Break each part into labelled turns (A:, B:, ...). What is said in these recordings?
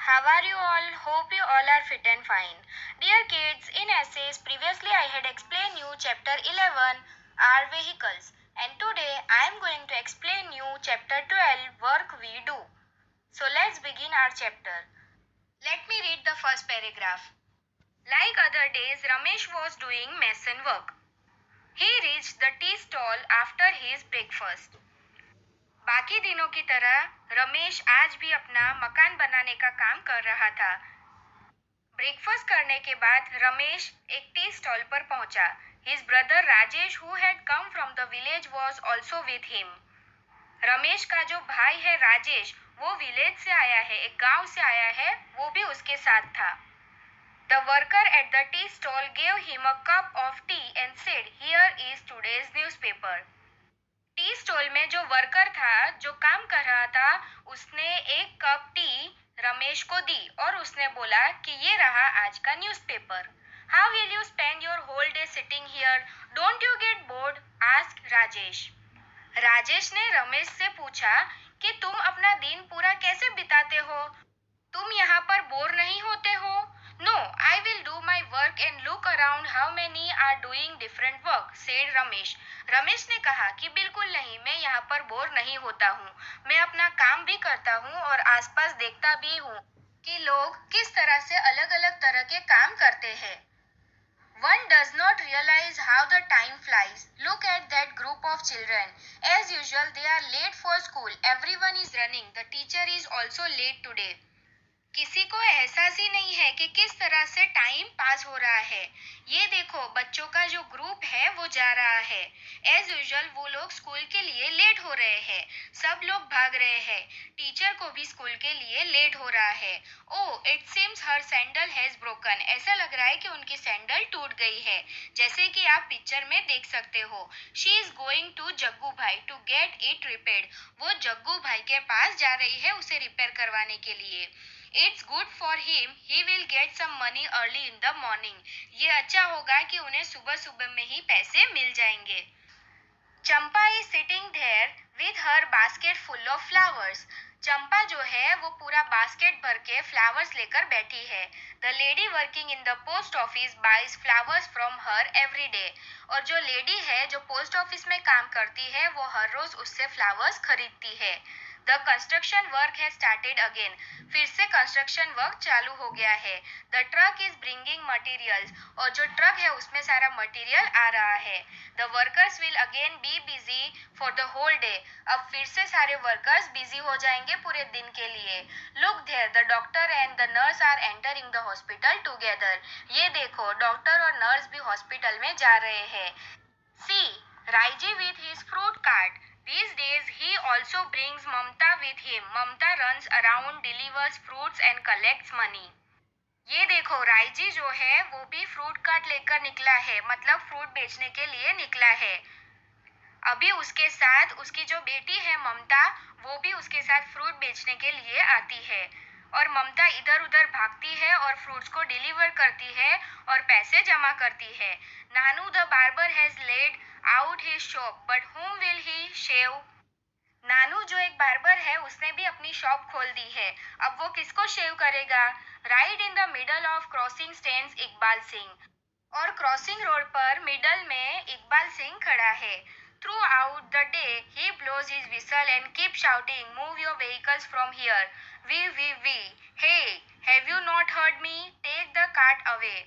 A: How are you all? Hope you all are fit and fine. Dear kids, in essays previously I had explained you chapter 11 our vehicles, and today I am going to explain you chapter 12 work we do. So let's begin our chapter. Let me read the first paragraph. Like other days, Ramesh was doing mason work. He reached the tea stall after his breakfast. बाकी दिनों की तरह रमेश आज भी अपना मकान बनाने का काम कर रहा था। ब्रेकफास्ट करने के बाद रमेश एक टी स्टॉल पर पहुंचा। His brother Rajesh who had come from the village was also with him. Ramesh का जो भाई है राजेश, वो विलेज से आया है, एक गांव से आया है, वो भी उसके साथ था। The worker eight the tea stall gave him a cup of T and said, here is today's newspaper. Tea stall में जो वर्कर था, जो काम कर रहा था, उसने एक कप टी रमेश को दी और उसने बोला कि ये रहा आज का newspaper. How will you spend your whole day sitting here? Don't you get bored? Asked Rajesh. Rajesh ने रमेश से पूछा कि तुम अपना दिन पूरा कैसे बिताते हो? तुम यहाँ पर बोर नहीं होते हो? No, I will do my work and look around how many are doing different work, said Ramesh. Ramesh ने कहा कि बिल्कुल नहीं, मैं यहाँ पर बोर नहीं होता हूँ। मैं अपना काम भी करता हूँ और आसपास देखता भी हूँ कि लोग किस तरह से अलग अलग तरह के काम करते हैं। One does not realize how the time flies. Look at that group of children. As usual, they are late for school. Everyone is running. The teacher is also late today. किसी को एहसास ही नहीं है कि किस तरह से टाइम पास हो रहा है। ये देखो, बच्चों का जो ग्रुप है वो जा रहा है। एज यूजुअल वो लोग स्कूल के लिए लेट हो रहे हैं। सब लोग भाग रहे हैं। टीचर को भी स्कूल के लिए लेट हो रहा है। Oh, it seems her sandal has broken. ऐसा लग रहा है कि उनकी सैंडल टूट गई है, जैसे कि आप पिक्चर में देख सकते हो। She is going to Jaggu bhai to get it repaired. वो जग्गू भाई के पास जा रही है उसे रिपेयर करवाने के लिए। It's good for him. He will get some money early in the morning. ये अच्छा होगा कि उन्हें सुबह सुबह में ही पैसे मिल जाएंगे। चंपा is sitting there with her basket full of flowers. चंपा जो है वो पूरा बास्केट भर के फ्लावर्स लेकर बैठी है। The lady working in the post office buys flowers from her every day. और जो लेडी है जो पोस्ट ऑफिस में काम करती है वो हर रोज उससे फ्लावर्स खरीदती है। The construction work has started again. फिर से कंस्ट्रक्शन वर्क चालू हो गया है। The truck is bringing materials. और जो ट्रक है उसमें सारा मटेरियल आ रहा है। The workers will again be busy for the whole day. अब फिर से सारे वर्कर्स बिजी हो जाएंगे पूरे दिन के लिए। Look there, the doctor and the nurse are entering the hospital together. ये देखो, डॉक्टर और नर्स भी हॉस्पिटल में जा रहे हैं। See, Raiji with his fruit cart. These days he also brings Mamta with him. Mamta runs around, delivers fruits and collects money. ये देखो, राइजी जो है वो भी फ्रूट कार्ट लेकर निकला है, मतलब फ्रूट बेचने के लिए निकला है। अभी उसके साथ उसकी जो बेटी है ममता, वो भी उसके साथ फ्रूट बेचने के लिए आती है। और ममता इधर उधर भागती है और फ्रूट्स को डिलीवर करती है और पैसे जमा करती है। Nanu the barber has laid out his shop, but whom will he shave? Nanu जो एक बार्बर है उसने भी अपनी शॉप खोल दी है। अब वो किसको शेव करेगा? Right in the middle of crossing stands Iqbal Singh. और क्रॉसिंग रोड पर मिडल में इकबाल सिंह खड़ा है। Throughout the day, he blows his whistle and keeps shouting, "Move your vehicles from here. We. Hey, have you not heard me? Take the cart away."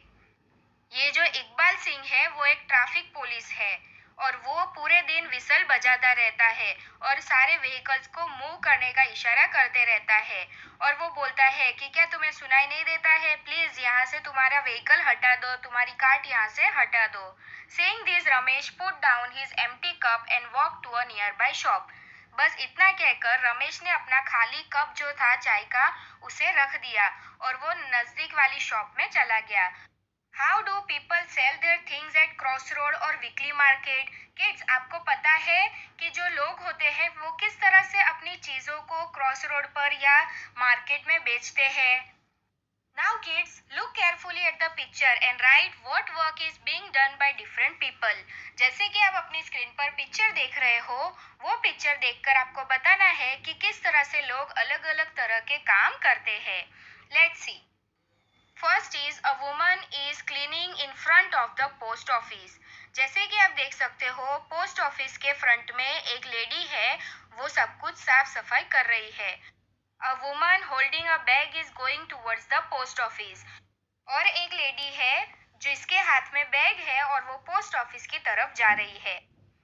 A: ये जो इकबाल सिंह है वो एक ट्रैफिक पुलिस है और वो पूरे दिन विसल बजाता रहता है और सारे व्हीकल्स को मूव करने का इशारा करते रहता है। और वो बोलता है कि क्या तुम्हें सुनाई नहीं देता है? प्लीज यहाँ से तुम्हारा व्हीकल हटा दो, तुम्हारी कार्ट यहाँ से हटा दो। Saying this, Ramesh put down his empty cup and walk to a nearby shop. बस इतना कहकर रमेश ने अपना खाली कप जो था चाय का उसे रख दिया और वो नजदीक वाली शॉप में चला गया। How do people sell there things at cross road और वीकली मार्केट? किड्स, आपको पता है कि जो लोग होते हैं वो किस तरह से अपनी चीजों को क्रॉस रोड पर या मार्केट में बेचते हैं? Now kids, look carefully at the picture and write what work is being done by different people. जैसे कि आप अपनी स्क्रीन पर पिक्चर देख रहे हो, वो पिक्चर देखकर आपको बताना है कि किस तरह से लोग अलग अलग तरह के काम करते हैं। Let's see. First is a woman is cleaning in front of the post office. जैसे कि आप देख सकते हो पोस्ट ऑफिस के फ्रंट में एक लेडी है, वो सब कुछ साफ सफाई कर रही है। A woman holding a bag is going towards the post office. और एक लेडी है जिसके हाथ में बैग है और वो पोस्ट ऑफिस की तरफ जा रही है।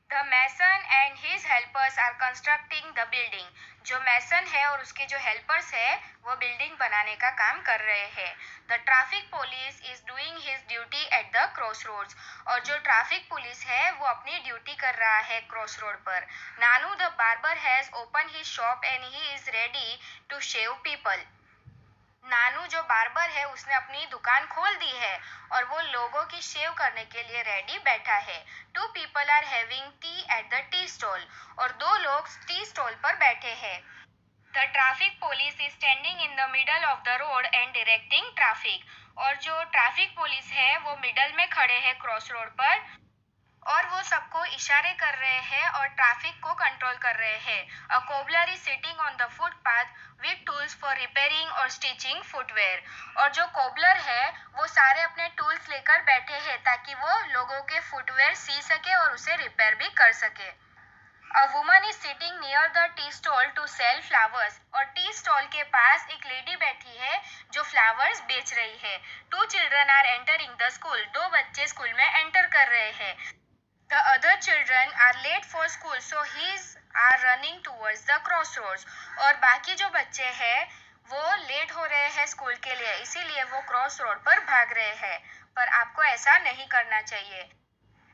A: The mason and his helpers are constructing the building. जो मैसन है और उसके जो हेल्पर्स है वो बिल्डिंग बनाने का काम कर रहे हैं। The traffic police is doing his duty at the cross roads. और जो ट्रैफिक पुलिस है वो अपनी ड्यूटी कर रहा है क्रॉस रोड पर। Nanu the barber has open his shop and he is ready to shave people. Nanu जो बार्बर है उसने अपनी दुकान खोल दी है और वो लोगों की शेव करने के लिए रेडी बैठा है। Two people are having tea at the tea stall. और दो लोग टी स्टॉल पर बैठे हैं। The traffic police is standing in the middle of the road and directing traffic. और जो ट्रैफिक पुलिस है वो मिडल में खड़े हैं क्रॉस रोड पर और वो सबको इशारे कर रहे हैं और ट्रैफिक को कंट्रोल कर रहे हैं। A cobbler is sitting on the footpath with tools for repairing और स्टिचिंग फुटवेयर। और जो कोबलर है वो सारे अपने टूल्स लेकर बैठे हैं ताकि वो लोगों के फुटवेयर सी सके और उसे रिपेयर भी कर सके। A woman is sitting near the tea stall to sell flowers. और टी स्टॉल के पास एक लेडी बैठी है जो फ्लावर्स बेच रही है। Two children are entering the school. दो बच्चे स्कूल में एंटर कर रहे हैं। The other children are late for school, so he's are running towards the crossroads. और बाकी जो बच्चे हैं वो लेट हो रहे हैं स्कूल के लिए, इसीलिए वो क्रॉस रोड पर भाग रहे हैं। पर आपको ऐसा नहीं करना चाहिए।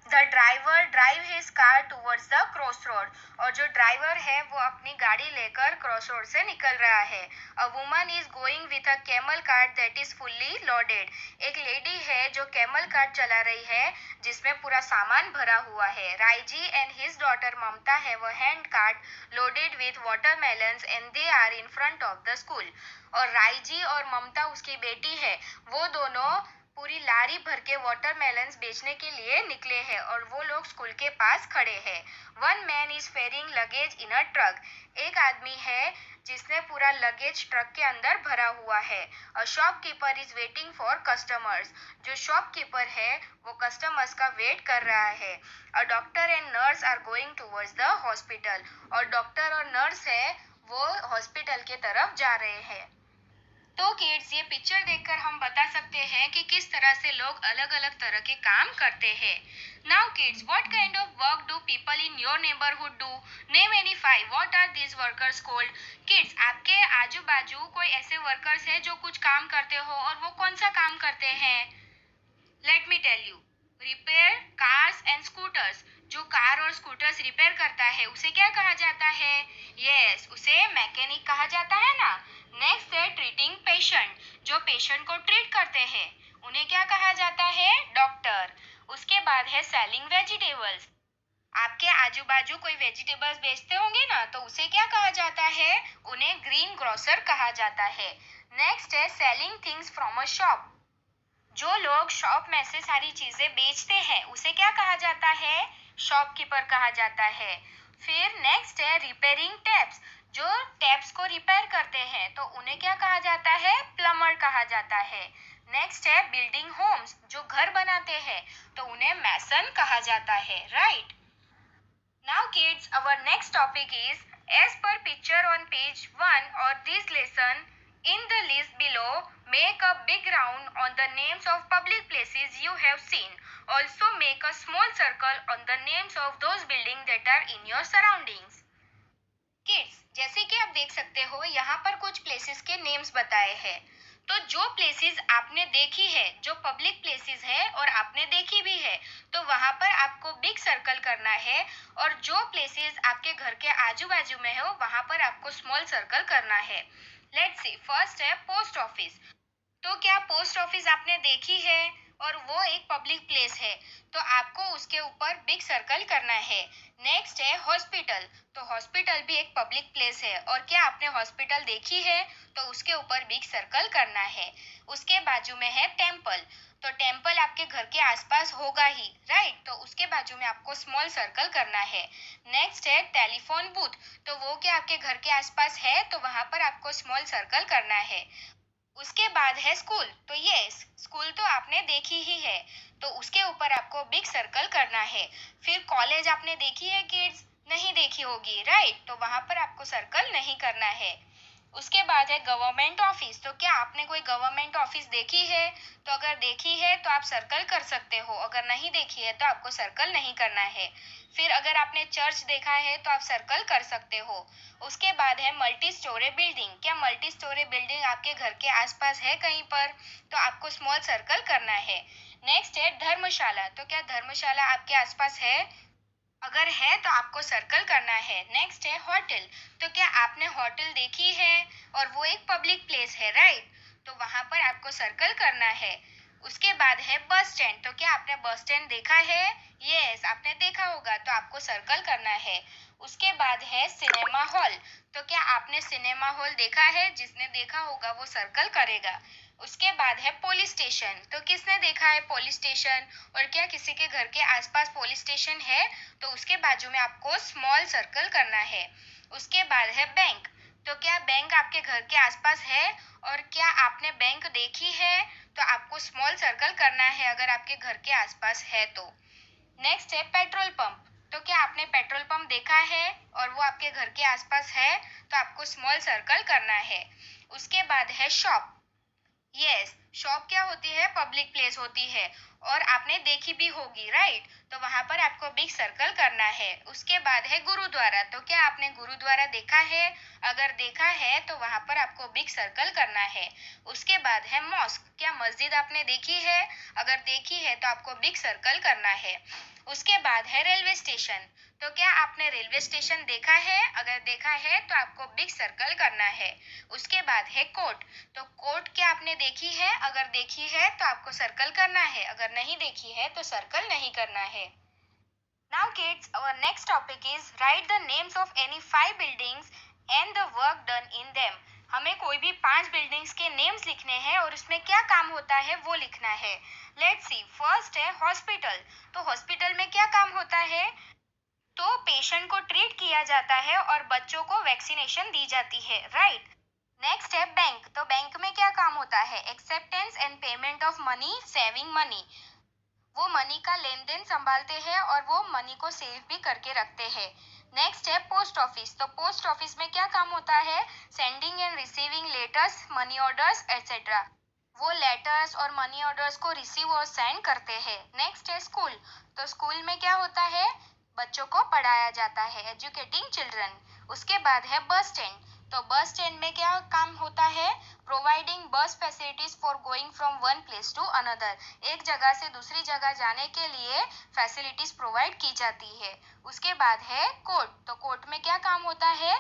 A: The driver drive his car towards the cross road. और जो ड्राइवर है वो अपनी गाड़ी लेकर क्रॉस रोड से निकल रहा है। अ woman is going with a camel cart that is fully loaded. एक लेडी है जो कैमल कार्ट चला रही है जिसमें पूरा सामान भरा हुआ है। Raiji and his daughter Mamta have a hand cart loaded with watermelons and they are in front of the school. और राइजी और ममता उसकी बेटी है, वो दोनों पूरी लारी भर के वाटरमेलन्स बेचने के लिए निकले हैं और वो लोग स्कूल के पास खड़े हैं। One man is ferrying luggage in a truck. एक आदमी है जिसने पूरा लगेज ट्रक के अंदर भरा हुआ है। A shopkeeper is waiting for customers. जो शॉपकीपर है वो कस्टमर्स का वेट कर रहा है। A doctor and nurse are going towards the hospital. और डॉक्टर और नर्स है वो हॉस्पिटल के तरफ जा रहे हैं। तो किड्स ये पिक्चर देखकर हम बता सकते हैं कि किस तरह से लोग अलग अलग तरह के काम करते हैं। Now kids, what kind of work do people in your neighbourhood do? Name any five. What are these workers called? Kids, आपके आजू बाजू कोई ऐसे वर्कर्स हैं जो कुछ काम करते हो और वो कौन सा काम करते हैं? Let me tell you. Repair cars and scooters. जो कार और स्कूटर्स रिपेयर करता है उसे क्या कहा जाता है? यस, उसे मैकेनिक कहा जाता है ना। नेक्स्ट है ट्रीटिंग पेशेंट। जो पेशेंट को ट्रीट करते हैं उन्हें क्या कहा जाता है? डॉक्टर। उसके बाद है सेलिंग वेजिटेबल्स। आपके आजू बाजू कोई वेजिटेबल्स बेचते होंगे ना, तो उसे क्या कहा जाता है? उन्हें ग्रीन ग्रोसर कहा जाता है। नेक्स्ट है selling things from a shop. जो लोग शॉप में से सारी चीजें बेचते हैं उसे क्या कहा जाता है? शॉपकीपर कहा जाता है। फिर नेक्स्ट है रिपेयरिंग टैप्स। जो टैप्स को रिपेयर करते हैं तो उन्हें क्या कहा जाता है? प्लम्बर कहा जाता है। नेक्स्ट है बिल्डिंग होम्स। जो घर बनाते हैं तो उन्हें मैसन कहा जाता है, right? Now kids, our next topic is as per picture on page 1 or this lesson. In the list below, make a big round on the names of public places you have seen. Also make a small circle on the names of those buildings that are in your surroundings. Kids, जैसे कि आप देख सकते हो यहाँ पर कुछ places के नेम्स बताए हैं। तो जो प्लेसेस आपने देखी है, जो पब्लिक प्लेसेस है और आपने देखी भी है, तो वहाँ पर आपको बिग सर्कल करना है। और जो प्लेसेस आपके घर के आजू बाजू में हो वहाँ पर आपको स्मॉल सर्कल करना है। लेट्स सी, फर्स्ट है पोस्ट ऑफिस। तो क्या पोस्ट ऑफिस आपने देखी है और वो एक पब्लिक प्लेस है, तो आपको उसके ऊपर बिग सर्कल करना है। नेक्स्ट है हॉस्पिटल। तो हॉस्पिटल भी एक पब्लिक प्लेस है और क्या आपने हॉस्पिटल देखी है, तो उसके ऊपर बिग सर्कल करना है। उसके बाजू में है टेम्पल। तो टेम्पल आपके घर के आसपास होगा ही, राइट? तो उसके बाजू में आपको स्मॉल सर्कल करना है। नेक्स्ट है टेलीफोन बूथ। तो वो क्या आपके घर के आसपास है, तो वहां पर आपको स्मॉल सर्कल करना है। उसके बाद है स्कूल। तो यस, स्कूल तो आपने देखी ही है, तो उसके ऊपर आपको बिग सर्कल करना है। फिर कॉलेज आपने देखी है किड्स? नहीं देखी होगी, राइट? तो वहां पर आपको सर्कल नहीं करना है। उसके बाद है गवर्नमेंट ऑफिस। तो क्या आपने कोई गवर्नमेंट ऑफिस देखी है? तो अगर देखी है तो आप सर्कल कर सकते हो, अगर नहीं देखी है तो आपको सर्कल नहीं करना है। फिर अगर आपने चर्च देखा है तो आप सर्कल कर सकते हो। उसके बाद है मल्टी स्टोरी बिल्डिंग। क्या मल्टी स्टोरी बिल्डिंग आपके घर के आसपास है कहीं पर? तो आपको स्मॉल सर्कल करना है। नेक्स्ट है धर्मशाला। तो क्या धर्मशाला आपके आसपास है? अगर है तो आपको सर्कल करना है। नेक्स्ट है होटल। तो क्या आपने होटल देखी है? और वो एक पब्लिक प्लेस है, राइट? तो वहां पर आपको सर्कल करना है। उसके बाद है बस स्टैंड। तो क्या आपने बस स्टैंड देखा है? यस, आपने देखा होगा, तो आपको सर्कल करना है। उसके बाद है सिनेमा हॉल। तो क्या आपने सिनेमा हॉल देखा है? जिसने देखा होगा वो सर्कल करेगा। उसके बाद है पुलिस स्टेशन। तो किसने देखा है पुलिस स्टेशन? और क्या किसी के घर के आसपास पुलिस स्टेशन है? तो उसके बाजू में आपको स्मॉल सर्कल करना है। उसके बाद है बैंक। तो क्या बैंक आपके घर के आसपास है? और क्या आपने बैंक देखी है? तो आपको स्मॉल सर्कल करना है अगर आपके घर के आसपास है तो। नेक्स्ट है पेट्रोल पंप। तो क्या आपने पेट्रोल पंप देखा है और वो आपके घर के आसपास है? तो आपको स्मॉल सर्कल करना है। उसके बाद है शॉप। यस, शॉप क्या होती है? पब्लिक प्लेस होती है, और आपने देखी भी होगी, राइट? तो वहां पर आपको बिग सर्कल करना है। उसके बाद है गुरुद्वारा। तो क्या आपने गुरुद्वारा देखा है? अगर देखा है तो वहां पर आपको बिग सर्कल करना है। उसके बाद है मॉस्क। क्या मस्जिद आपने देखी है? अगर देखी है तो आपको बिग सर्कल करना है। उसके बाद है रेलवे स्टेशन। तो क्या आपने रेलवे स्टेशन देखा है? अगर देखा है तो आपको बिग सर्कल करना है। उसके बाद है कोर्ट। तो कोर्ट क्या आपने देखी है? अगर देखी है तो आपको सर्कल करना है, अगर नहीं देखी है तो सर्कल नहीं करना है। Now kids, our next topic is write the names of any 5 buildings and the work done in them. हमें कोई भी 5 बिल्डिंग्स के नेम्स लिखने हैं और उसमें क्या काम होता है वो लिखना है। लेट्स सी, फर्स्ट है हॉस्पिटल। तो हॉस्पिटल में क्या काम होता है? तो पेशेंट को ट्रीट किया जाता है और बच्चों को वैक्सीनेशन दी जाती है, राइट? नेक्स्ट है बैंक। तो बैंक में क्या काम होता है? Acceptance and payment of money, saving money. वो मनी का लेन देन संभालते हैं और वो मनी को सेव भी करके रखते हैं। नेक्स्ट है पोस्ट ऑफिस। तो पोस्ट ऑफिस में क्या काम होता है? Sending end receiving letters, money orders etcetera. वो लेटर्स और मनी ऑर्डर्स को रिसीव और सेंड करते हैं। नेक्स्ट है स्कूल। तो स्कूल में क्या होता है? बच्चों को पढ़ाया जाता है, एजुकेटिंग चिल्ड्रन। उसके बाद है बस स्टैंड। तो बस स्टैंड में क्या काम होता है? Providing bus facilities for going from one place to another. एक जगह से दूसरी जगह जाने के लिए फैसिलिटीज प्रोवाइड की जाती है। उसके बाद है कोर्ट। तो कोर्ट में क्या काम होता है?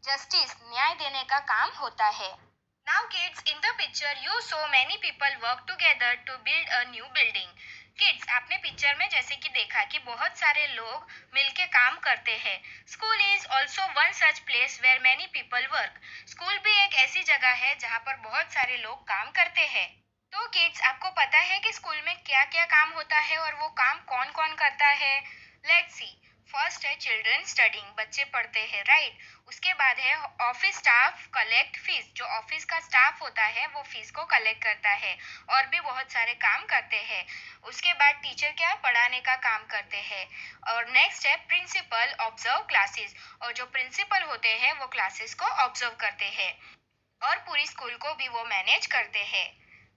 A: जस्टिस, न्याय देने का काम होता है। Now kids, in the picture you saw many people work together to build a new building. Kids, आपने पिक्चर में जैसे कि देखा कि बहुत सारे लोग मिलके काम करते हैं। School is also one such place where many people work. School भी एक ऐसी जगह है जहाँ पर बहुत सारे लोग काम करते हैं। तो किड्स, आपको पता है कि स्कूल में क्या क्या काम होता है और वो काम कौन कौन करता है? Let's see. फर्स्ट है चिल्ड्रन स्टडिंग, बच्चे पढ़ते हैं, राइट? उसके बाद है ऑफिस स्टाफ कलेक्ट फीस। जो ऑफिस का स्टाफ होता है वो फीस को कलेक्ट करता है और भी बहुत सारे काम करते हैं। उसके बाद टीचर क्या पढ़ाने का काम करते हैं। और नेक्स्ट है प्रिंसिपल ऑब्जर्व क्लासेस। और जो प्रिंसिपल होते हैं वो क्लासेस को ऑब्जर्व करते हैं और पूरी स्कूल को भी वो मैनेज करते हैं।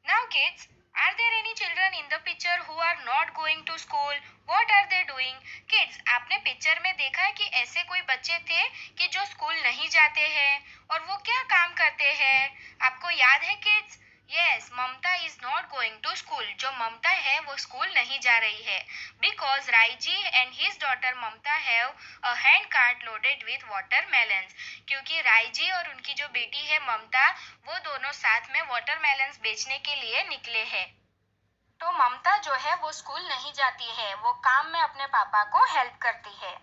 A: Now kids, are there any children in the picture who are not going to school? What are they doing? Kids, आपने पिक्चर में देखा है कि ऐसे कोई बच्चे थे कि जो स्कूल नहीं जाते हैं और वो क्या काम करते हैं? आपको याद है kids? Yes, Mamta is not going to school. जो ममता है वो स्कूल नहीं जा रही है because Raiji and his daughter Mamta have a hand cart loaded with watermelons. क्योंकि राइजी और उनकी जो बेटी है ममता, वो दोनों साथ में वाटरमेलन्स बेचने के लिए निकले हैं। तो ममता जो है वो स्कूल नहीं जाती है, वो काम में अपने पापा को हेल्प करती है।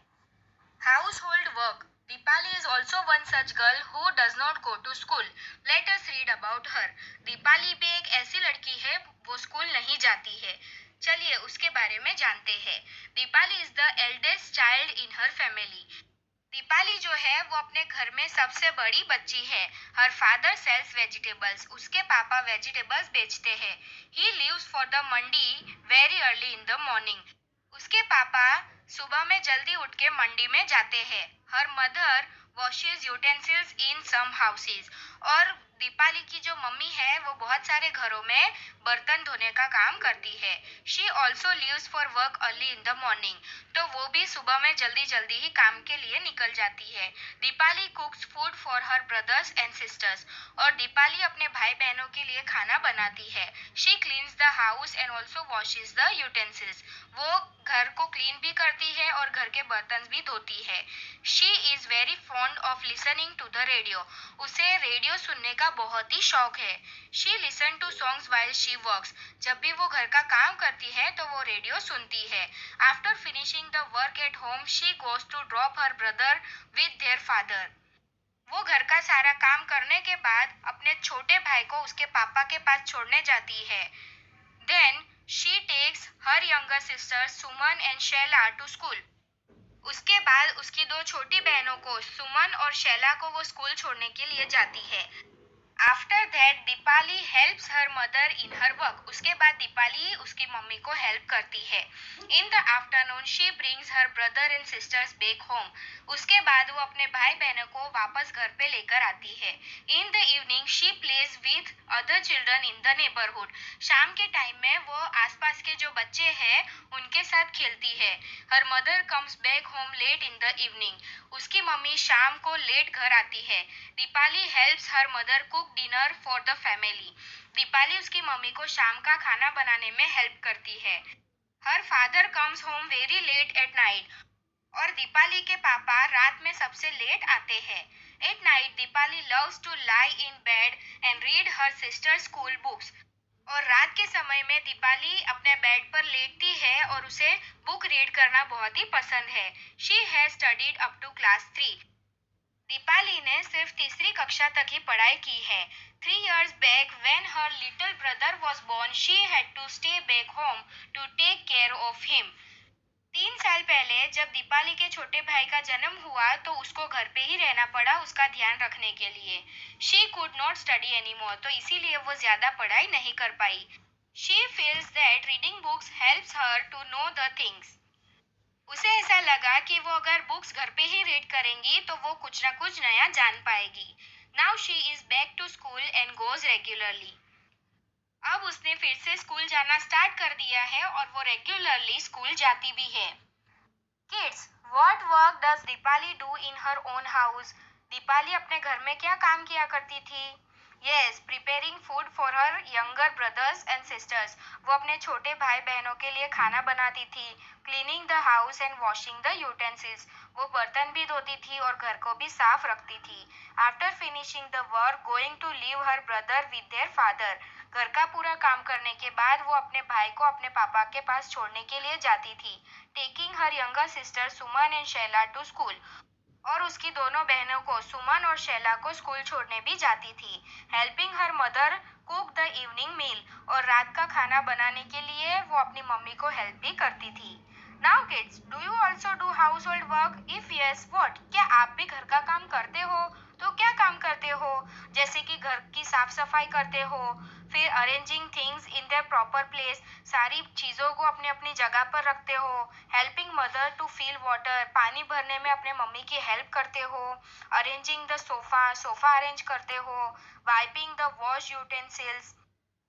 A: Household work. Deepali is also one such girl who does not go to school. Let us read about her. Deepali भी एक ऐसी लड़की है वो स्कूल नहीं जाती है। चलिए उसके बारे में जानते हैं। Deepali is the eldest child in her family. Deepali जो है वो अपने घर में सबसे बड़ी बच्ची है। हर फादर सेल्स वेजिटेबल्स, उसके पापा वेजिटेबल्स बेचते हैं। He leaves for the Mandi very early in the morning. उसके पापा सुबह में जल्दी उठ के मंडी में जाते हैं। हर मदर वॉशेज यूटेंसिल्स इन सम हाउसेस। और दीपाली की जो मम्मी है वो बहुत सारे घरों में बर्तन धोने का काम करती है। She also leaves for work early in the morning. तो वो भी सुबह में जल्दी जल्दी ही काम के लिए निकल जाती है। Deepali कुक्स food for her brothers and sisters. और दीपाली अपने भाई बहनों के लिए खाना बनाती है। She cleans the house and also washes the utensils. वो घर को क्लीन भी करती है और घर के बर्तन भी धोती है। She is very fond of listening to the radio. उसे रेडियो सुनने का बहुत ही शौक है। She listen to songs while she works. जब भी वो घर का काम करती है तो वो रेडियो सुनती है। After finishing the work at home she goes to drop her brother with there father. वो घर का सारा काम करने के बाद अपने छोटे भाई को उसके पापा के पास छोड़ने जाती है। Then she takes her younger sister Suman and Shaila to school. उसके बाद उसकी दो छोटी बहनों को सुमन और शैला को वो स्कूल छोड़ने के लिए जाती है। After that Deepali helps her mother in her work. उसके बाद दीपाली उसकी मम्मी को हेल्प करती है। In the afternoon she brings her brother and sisters back home. उसके बाद वो अपने भाई बहनों को वापस घर पे लेकर आती है। इन the evening she plays with other children in the neighbourhood. शाम के टाइम में वो आसपास के जो बच्चे हैं उनके साथ खेलती है। Her mother comes back home late in the evening. उसकी मम्मी शाम को लेट घर आती है। Deepali helps her mother cook dinner for the family. Deepali उसकी मम्मी को शाम का खाना बनाने में हेल्प करती है। Her father comes home very late at night. और दीपाली के पापा रात में सबसे लेट आते हैं। At night Deepali loves to lie in bed and read her sister school books. और रात के समय में दीपाली अपने बेड पर लेटती है और उसे बुक रीड करना बहुत ही पसंद है। She has studied up to class 3। दीपाली ने सिर्फ तीसरी कक्षा तक ही पढ़ाई की है। 3 years back when her little brother was born, she had to stay back home to take care of him. 3 साल पहले जब दीपाली के छोटे भाई का जन्म हुआ तो उसको घर पे ही रहना पड़ा उसका ध्यान रखने के लिए। She could not study any more. तो इसीलिए वो ज्यादा पढ़ाई नहीं कर पाई। She feels that reading books helps her to know the things. उसे ऐसा लगा कि वो अगर बुक्स घर पे ही रीड करेंगी तो वो कुछ ना कुछ नया जान पाएगी। Now she is back to school and goes regularly. अब उसने फिर से स्कूल जाना स्टार्ट कर दिया है और वो रेगुलरली स्कूल जाती भी है। Kids, what work does Deepali do in her own house? Deepali अपने घर में क्या काम किया करती थी? Yes, preparing food for her younger brothers and sisters. वो अपने छोटे भाई बहनों के लिए खाना बनाती थी। Cleaning the house and washing the utensils. वो बर्तन भी धोती थी और घर को भी साफ रखती थी। After finishing the work going to leave her brother with there father. घर का पूरा काम करने के बाद वो अपने भाई को अपने पापा के पास छोड़ने के लिए जाती थी। Taking her younger sister Suman and Shaila to school. और उसकी दोनों बहनों को सुमन और शैला को स्कूल छोड़ने भी जाती थी। Helping her mother cook the evening meal. और रात का खाना बनाने के लिए वो अपनी मम्मी को हेल्प भी करती थी। Now kids, do you also do house hold work? If yes, what? क्या आप भी घर का काम करते हो? तो क्या काम करते हो? जैसे कि घर की साफ सफाई करते हो, फिर arranging things in there proper place, सारी चीज़ों को अपनी अपनी जगह पर रखते हो। Helping mother to fill water, पानी भरने में अपने मम्मी की हेल्प करते हो। Arranging the sofa, sofa arrange करते हो। वाइपिंग द वॉश यूटेंसिल्स,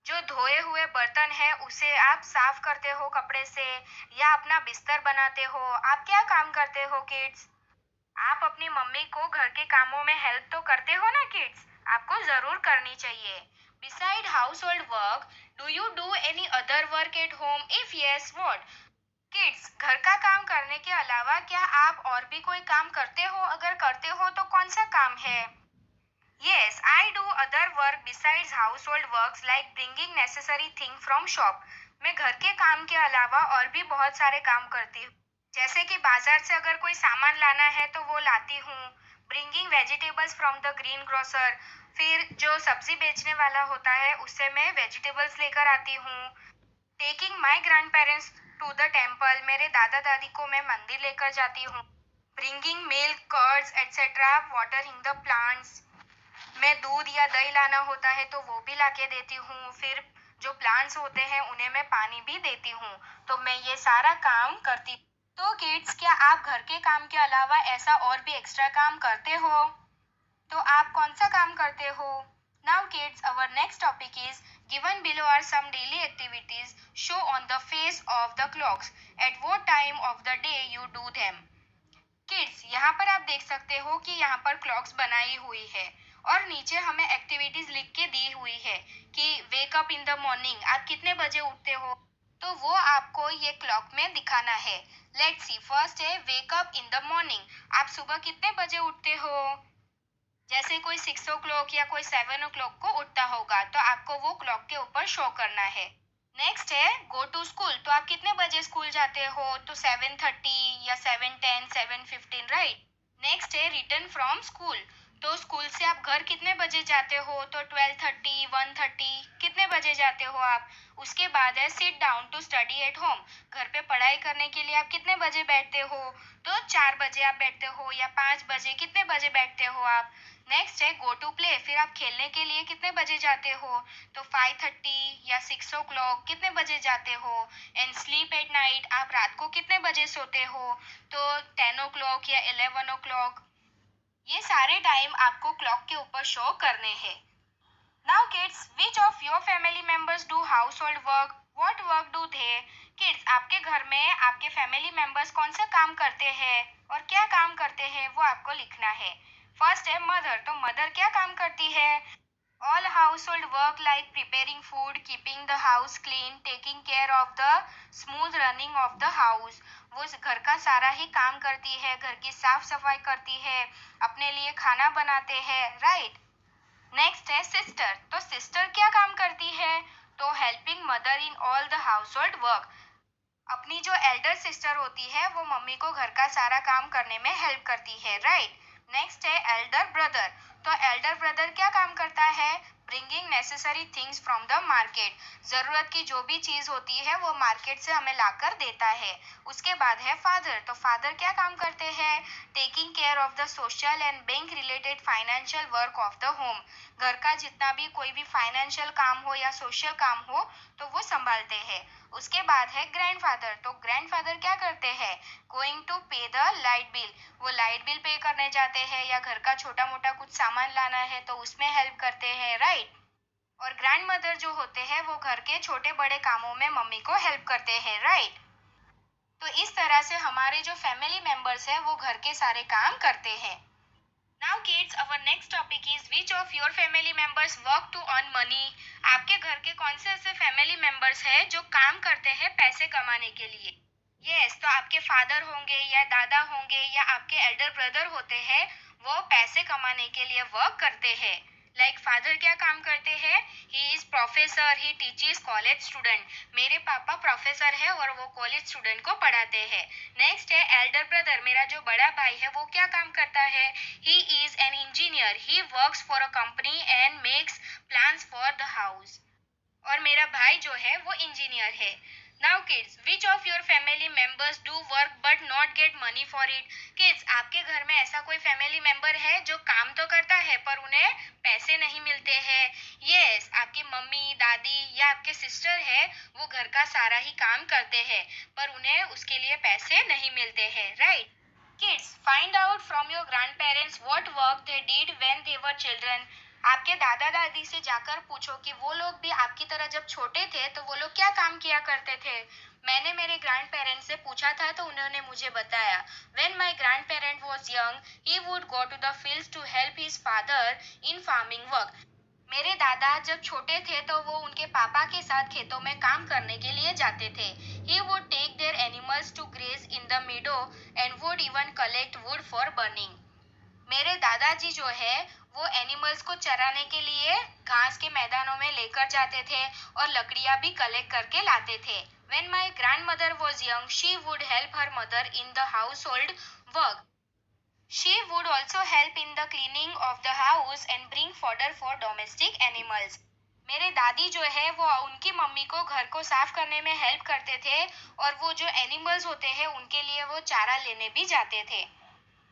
A: जो धोए हुए बर्तन है उसे आप साफ करते हो कपड़े से या अपना बिस्तर बनाते हो। आप क्या काम करते हो किड्स? आप अपनी मम्मी को घर के कामों में हेल्प तो करते हो ना किड्स? आपको जरूर करनी चाहिए। Beside house hold work, do you do any other work at home? If yes, what? Kids, घर का काम करने के अलावा क्या आप और भी कोई काम करते हो? अगर करते हो तो कौन सा काम है? Yes, I do other work besides household works like bringing necessary thing from shop. मैं घर के काम के अलावा और भी बहुत सारे काम करती हूँ। जैसे कि बाजार से अगर कोई सामान लाना है तो वो लाती हूँ। Bringing vegetables from the green grocer. फिर जो सब्जी बेचने वाला होता है उससे मैं वेजिटेबल्स लेकर आती हूँ। Taking my grandparents to the temple. मेरे दादा दादी को मैं मंदिर लेकर जाती हूँ। Bringing milk, curds etcetera, watering the plants. मैं दूध या दही लाना होता है तो वो भी लाके देती हूँ। फिर जो प्लांट्स होते हैं उन्हें मैं पानी भी देती हूँ। तो मैं ये सारा काम करती। तो किड्स, क्या आप घर के काम के अलावा ऐसा और भी एक्स्ट्रा काम करते हो? तो आप कौन सा काम करते हो? Now kids, our next topic is given below are some daily activities show on the face of the clocks at what time of the day you do them. Kids, यहाँ पर आप देख सकते हो कि यहाँ पर क्लॉक्स बनाई हुई है और नीचे हमें एक्टिविटीज लिख के दी हुई है कि wake up in the morning, आप कितने बजे उठते हो। तो वो आपको ये क्लॉक में दिखाना है। लेट्स सी, फर्स्ट है wake up in the morning. आप सुबह कितने बजे उठते हो? जैसे कोई 6 o'clock या कोई 7 o'clock को उठता होगा तो आपको वो क्लॉक के ऊपर शो करना है। नेक्स्ट है गो टू स्कूल। तो आप कितने बजे स्कूल जाते हो? तो 7:30 या 7:10, 7:15, राइट। नेक्स्ट है रिटर्न फ्रॉम स्कूल। तो स्कूल से आप घर कितने बजे जाते हो? तो 12:30, 1:30, कितने बजे जाते हो आप? उसके बाद है sit down to study at home. घर पे पढ़ाई करने के लिए आप कितने बजे बैठते हो? तो 4 बजे आप बैठते हो या 5 बजे, कितने बजे बैठते हो आप? नेक्स्ट है गो टू प्ले। फिर आप खेलने के लिए कितने बजे जाते हो? तो 5:30 या 6 o'clock, कितने बजे जाते हो? एंड स्लीप एट नाइट, आप रात को कितने बजे सोते हो? तो 10 o'clock या 11 o'clock। ये सारे टाइम आपको क्लॉक के ऊपर शो करने हैं। Now kids, which of your family members do house hold work? What work do they? Kids, आपके घर में आपके फैमिली मेंबर्स कौन सा काम करते हैं और क्या काम करते हैं वो आपको लिखना है। फर्स्ट है मदर। तो मदर क्या काम करती है? All household work like preparing food, keeping the house clean, taking care of the smooth running of the house. वो घर का सारा ही काम करती है, घर की साफ सफाई करती है, अपने लिए खाना बनाते हैं, राइट। नेक्स्ट है सिस्टर। तो सिस्टर क्या काम करती है? तो helping mother in all the household work. अपनी जो एल्डर सिस्टर होती है वो मम्मी को घर का सारा काम करने में हेल्प करती है, राइट। नेक्स्ट है एल्डर ब्रदर। तो एल्डर ब्रदर क्या काम करता है? Bringing necessary things from the market. जरूरत की जो भी चीज होती है वो मार्केट से हमें लाकर देता है। उसके बाद है फादर। तो फादर क्या काम करते हैं? Taking care of the social and bank related financial work of the home. घर का जितना भी कोई भी फाइनेंशियल काम हो या सोशल काम हो तो वो संभालते हैं। उसके बाद है ग्रैंडफादर। तो ग्रैंडफादर क्या करते हैं? गोइंग टू पे द लाइट बिल। वो लाइट बिल पे करने जाते हैं या घर का छोटा मोटा कुछ सामान लाना है तो उसमें हेल्प करते हैं, राइट। और ग्रैंड मदर जो होते हैं वो घर के छोटे बड़े कामों में मम्मी को हेल्प करते हैं, राइट। तो इस तरह से हमारे जो फैमिली मेंबर्स हैं वो घर के सारे काम करते हैं। Now kids, our next topic is which of your family members work to earn money? आपके घर के कौन से ऐसे फैमिली मेंबर्स हैं जो काम करते हैं पैसे कमाने के लिए? यस, तो आपके फादर होंगे या दादा होंगे या आपके एल्डर ब्रदर होते हैं, वो पैसे कमाने के लिए वर्क करते हैं। लाइक फादर क्या काम करते हैं? He is professor, he teaches college student. मेरे पापा प्रोफेसर है और वो कॉलेज स्टूडेंट को पढ़ाते हैं। नेक्स्ट है एल्डर ब्रदर। मेरा जो बड़ा भाई है वो क्या काम करता है? He is an engineer, he works for a company and makes plans for the house. और मेरा भाई जो है वो इंजीनियर है। Now kids, which of your family members do work but not get money for it? Kids, आपके घर में ऐसा कोई फैमिली मेंबर है जो काम तो करता है पर उन्हें पैसे नहीं मिलते हैं? यस, आपकी मम्मी, दादी या आपके सिस्टर है, वो घर का सारा ही काम करते हैं पर उन्हें उसके लिए पैसे नहीं मिलते हैं, right. Kids, find out from your grandparents what work they did when they were children. आपके दादा दादी से जाकर पूछो कि वो लोग भी आपकी तरह जब छोटे थे तो वो लोग क्या काम किया करते थे। मैंने मेरे ग्रैंड पेरेंट्स से पूछा था तो उन्होंने मुझे बताया, When my grandparent was young, he would go to the fields to help his father in farming work. मेरे दादा जब छोटे थे तो वो उनके पापा के साथ खेतों में काम करने के लिए जाते थे। He would take their animals to graze in the meadow and would even collect wood for burning. मेरे दादाजी जो है वो एनिमल्स को चराने के लिए घास के मैदानों में लेकर जाते थे और लकड़ियां भी कलेक्ट करके लाते थे। When my grandmother was young, she would help her mother in the household work. She would also help in the cleaning of the house and bring fodder for domestic animals. मेरे दादी जो है वो उनकी mummy को घर को साफ करने में हेल्प करते थे और वो जो एनिमल्स होते हैं उनके लिए वो चारा लेने भी जाते थे।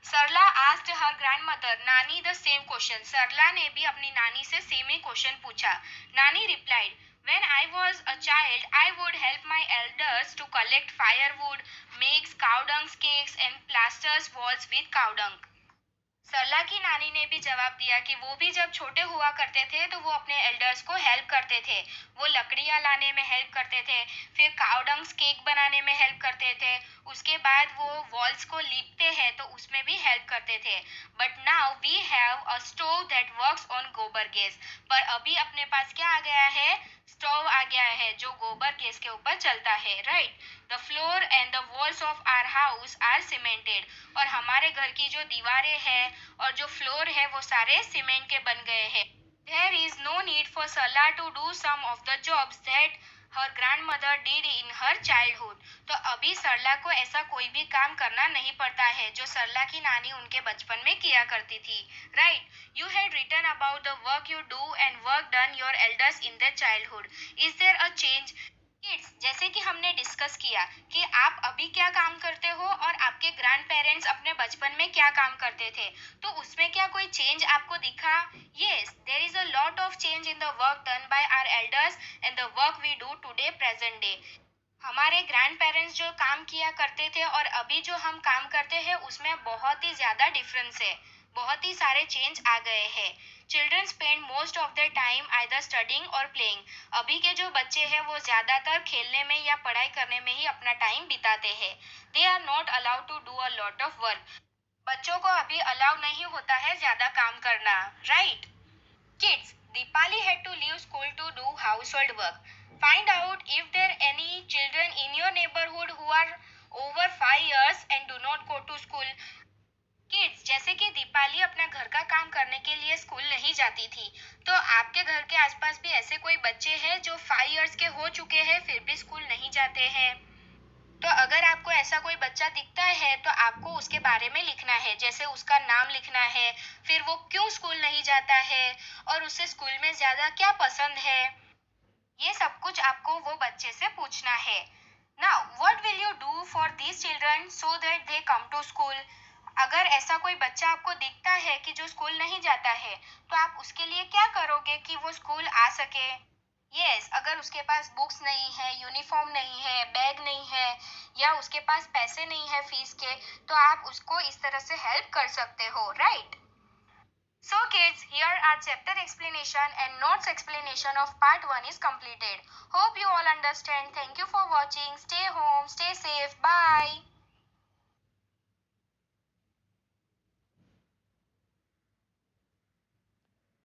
A: सरला asked her grandmother नानी the same question. सरला ने भी अपनी नानी से सेम ही क्वेश्चन पूछा. नानी replied, when I was a child, I would help my elders to collect firewood, make cow dung cakes and plasters walls with cow dung. सरला की नानी ने भी जवाब दिया कि वो भी जब छोटे हुआ करते थे तो वो अपने एल्डर्स को हेल्प करते थे. वो लकड़ियां लाने में हेल्प करते थे, फिर काउडंग्स केक बनाने में हेल्प करते थे, उसके बाद वो वॉल्स को लीपते हैं तो उसमें भी हेल्प करते थे. But now we have a stove that works on gobar gas. पर अभी अपने पास क्या आ गया है? स्टोव आ गया है जो गोबर गैस के ऊपर चलता है, right. The floor and the walls of our house are cemented. और हमारे घर की जो दीवारें हैं और जो फ्लोर है वो सारे सीमेंट के बन गए हैं. There is no need for Sarla to do some of the jobs that her grandmother did in her childhood. तो अभी सरला को ऐसा कोई भी काम करना नहीं पड़ता है जो सरला की नानी उनके बचपन में किया करती थी, right. You had written about the work you do and work done your elders in their childhood. Is there a change? Kids, जैसे कि हमने डिस्कस किया कि आप अभी क्या काम करते हो और आपके ग्रैंड पेरेंट्स अपने बचपन में क्या काम करते थे, तो उसमें क्या कोई चेंज आपको दिखा? Yes, there is a lot of change in the work done by our elders and the work we do today present day. हमारे ग्रैंड पेरेंट्स जो काम किया करते थे और अभी जो हम काम करते हैं उसमें बहुत ही ज़्यादा डिफरेंस है. बहुत ही सारे चेंज आ गए हैं. Children spend most of the time either studying और प्लेइंग. अभी के जो बच्चे हैं वो ज़्यादातर खेलने में या पढ़ाई करने में ही अपना टाइम बिताते हैं. They are not allowed to do a lot of work. बच्चों को अभी अलाउ नहीं होता है ज़्यादा काम करना, right. Kids, Deepali had to leave school to do household work. Find out if there are any children in your neighborhood who are over 5 years and do not go to school. Kids, जैसे कि दीपाली अपना घर का काम करने के लिए school नहीं जाती थी, तो आपके घर के आसपास भी ऐसे कोई बच्चे हैं जो 5 इयर्स के हो चुके हैं फिर भी स्कूल नहीं जाते हैं? तो अगर आपको ऐसा कोई बच्चा दिखता है तो आपको उसके बारे में लिखना है, जैसे उसका नाम लिखना है, फिर वो क्यों स्कूल नहीं जाता है और उसे स्कूल में ज़्यादा क्या पसंद है. ये सब कुछ आपको वो बच्चे से पूछना है. Now what will you do for these children so that they come to school. अगर ऐसा कोई बच्चा आपको दिखता है कि जो स्कूल नहीं जाता है, तो आप उसके लिए क्या करोगे कि वो स्कूल आ सके? यस, अगर उसके पास बुक्स नहीं है, यूनिफॉर्म नहीं है, बैग नहीं है या उसके पास पैसे नहीं है फीस के, तो आप उसको इस तरह से हेल्प कर सकते हो, right. So kids, here our chapter explanation and notes explanation of part 1 is completed. Hope you all understand. Thank you for watching. Stay home, stay safe. Bye.